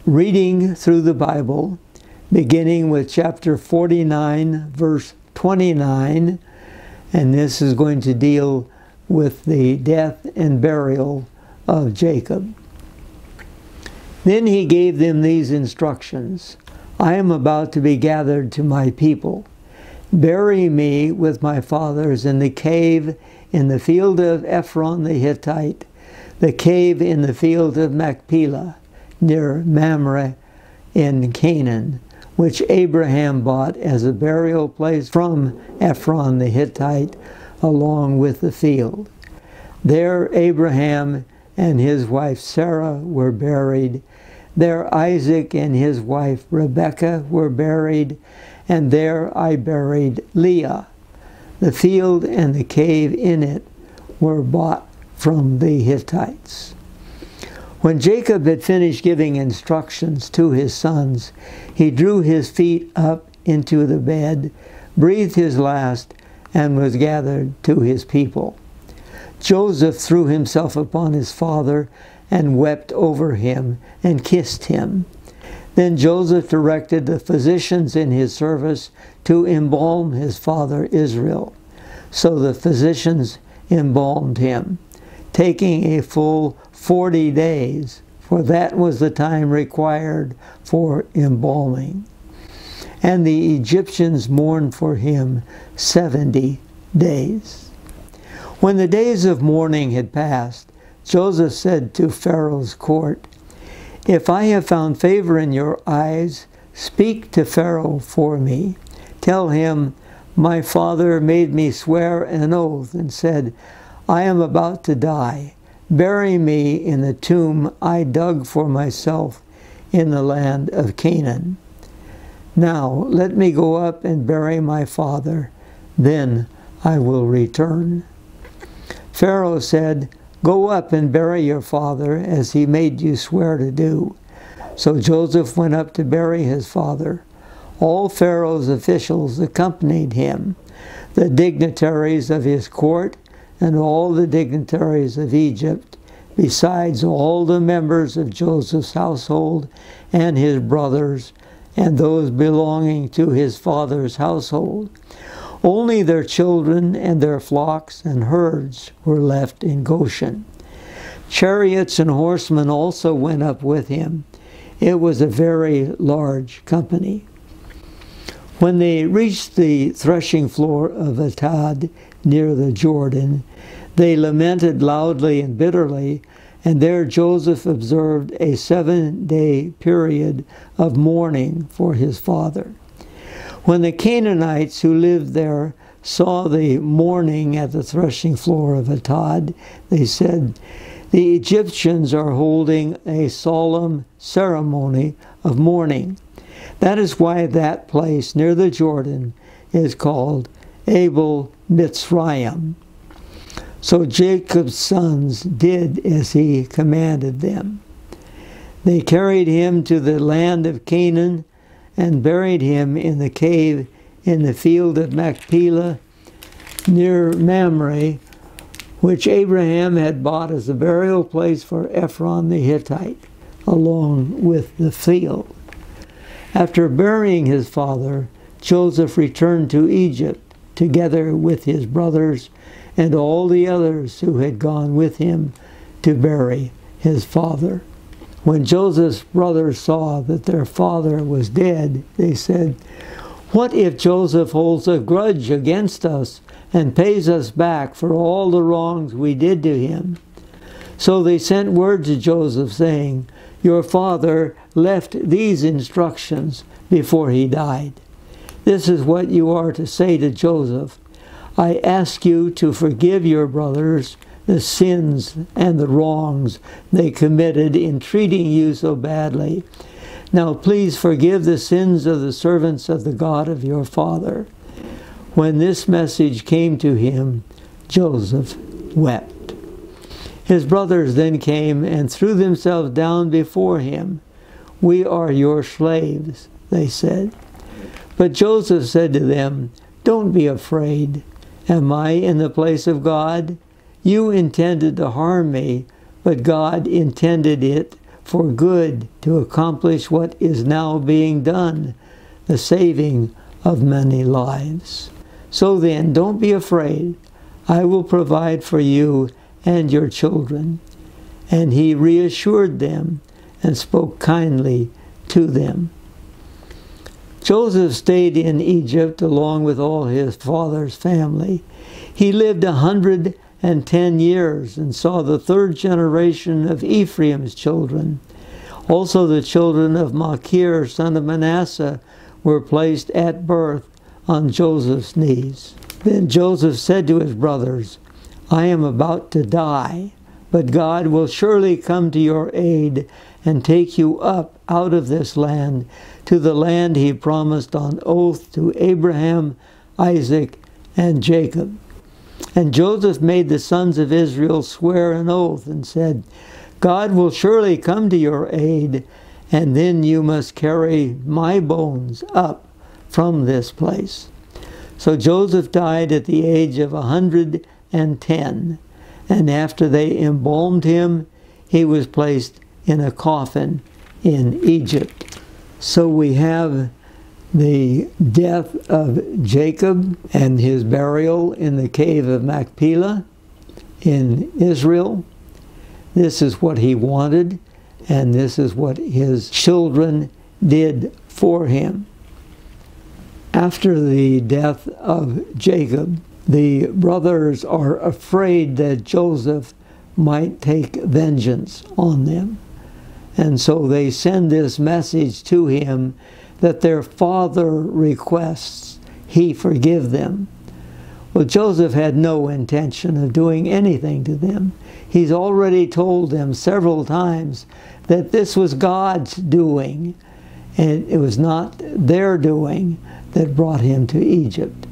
reading through the Bible, beginning with chapter 49, verse 29, and this is going to deal with the death and burial of Jacob. Then he gave them these instructions. I am about to be gathered to my people. Bury me with my fathers in the cave in the field of Ephron the Hittite, the cave in the field of Machpelah, near Mamre in Canaan, which Abraham bought as a burial place from Ephron the Hittite, along with the field. There Abraham and his wife Sarah were buried. There Isaac and his wife Rebekah were buried, and there I buried Leah. The field and the cave in it were bought from the Hittites. When Jacob had finished giving instructions to his sons, he drew his feet up into the bed, breathed his last, and was gathered to his people. Joseph threw himself upon his father and wept over him and kissed him. Then Joseph directed the physicians in his service to embalm his father Israel. So the physicians embalmed him, taking a full 40 days, for that was the time required for embalming. And the Egyptians mourned for him 70 days. When the days of mourning had passed, Joseph said to Pharaoh's court, If I have found favor in your eyes, speak to Pharaoh for me. Tell him, my father made me swear an oath and said, I am about to die. Bury me in the tomb I dug for myself in the land of Canaan. Now let me go up and bury my father, then I will return. Pharaoh said, Go up and bury your father as he made you swear to do. So Joseph went up to bury his father. All Pharaoh's officials accompanied him, the dignitaries of his court and all the dignitaries of Egypt, besides all the members of Joseph's household and his brothers and those belonging to his father's household. Only their children and their flocks and herds were left in Goshen. Chariots and horsemen also went up with him. It was a very large company. When they reached the threshing floor of Atad near the Jordan, they lamented loudly and bitterly, and there Joseph observed a 7-day period of mourning for his father. When the Canaanites who lived there saw the mourning at the threshing floor of Atad, they said, The Egyptians are holding a solemn ceremony of mourning. That is why that place near the Jordan is called Abel Mitzrayim. So Jacob's sons did as he commanded them. They carried him to the land of Canaan and buried him in the cave in the field of Machpelah near Mamre, which Abraham had bought as a burial place for Ephron the Hittite, along with the field. After burying his father, Joseph returned to Egypt together with his brothers and all the others who had gone with him to bury his father. When Joseph's brothers saw that their father was dead, they said, What if Joseph holds a grudge against us and pays us back for all the wrongs we did to him? So they sent word to Joseph, saying, Your father left these instructions before he died. This is what you are to say to Joseph. I ask you to forgive your brothers the sins and the wrongs they committed in treating you so badly. Now please forgive the sins of the servants of the God of your father. When this message came to him, Joseph wept. His brothers then came and threw themselves down before him. We are your slaves, they said. But Joseph said to them, Don't be afraid. Am I in the place of God? You intended to harm me, but God intended it for good to accomplish what is now being done, the saving of many lives. So then, don't be afraid. I will provide for you and your children." And he reassured them and spoke kindly to them. Joseph stayed in Egypt along with all his father's family. He lived 110 years and saw the third generation of Ephraim's children. Also the children of Machir, son of Manasseh, were placed at birth on Joseph's knees. Then Joseph said to his brothers, "I am about to die, but God will surely come to your aid and take you up out of this land to the land he promised on oath to Abraham, Isaac, and Jacob." And Joseph made the sons of Israel swear an oath and said, "God will surely come to your aid, and then you must carry my bones up from this place." So Joseph died at the age of 110, and after they embalmed him, he was placed in a coffin in Egypt. So we have the death of Jacob and his burial in the cave of Machpelah in Israel. This is what he wanted, and this is what his children did for him. After the death of Jacob, the brothers are afraid that Joseph might take vengeance on them. And so they send this message to him that their father requests he forgive them. Well, Joseph had no intention of doing anything to them. He's already told them several times that this was God's doing, and it was not their doing that brought him to Egypt.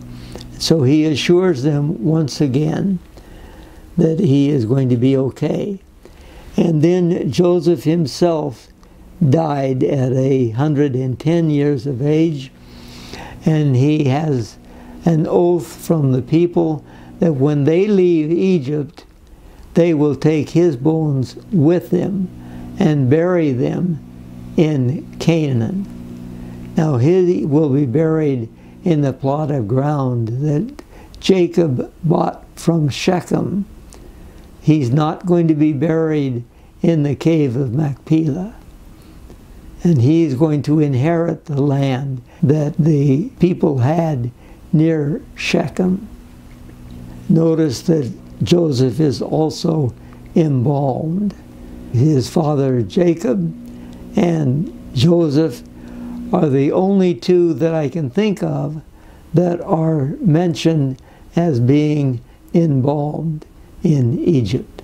So he assures them once again that he is going to be okay. And then Joseph himself died at 110 years of age, and he has an oath from the people that when they leave Egypt, they will take his bones with them and bury them in Canaan. Now he will be buried in the plot of ground that Jacob bought from Shechem. He's not going to be buried in the cave of Machpelah. And he's going to inherit the land that the people had near Shechem. Notice that Joseph is also embalmed. His father Jacob and Joseph are the only two that I can think of that are mentioned as being embalmed in Egypt.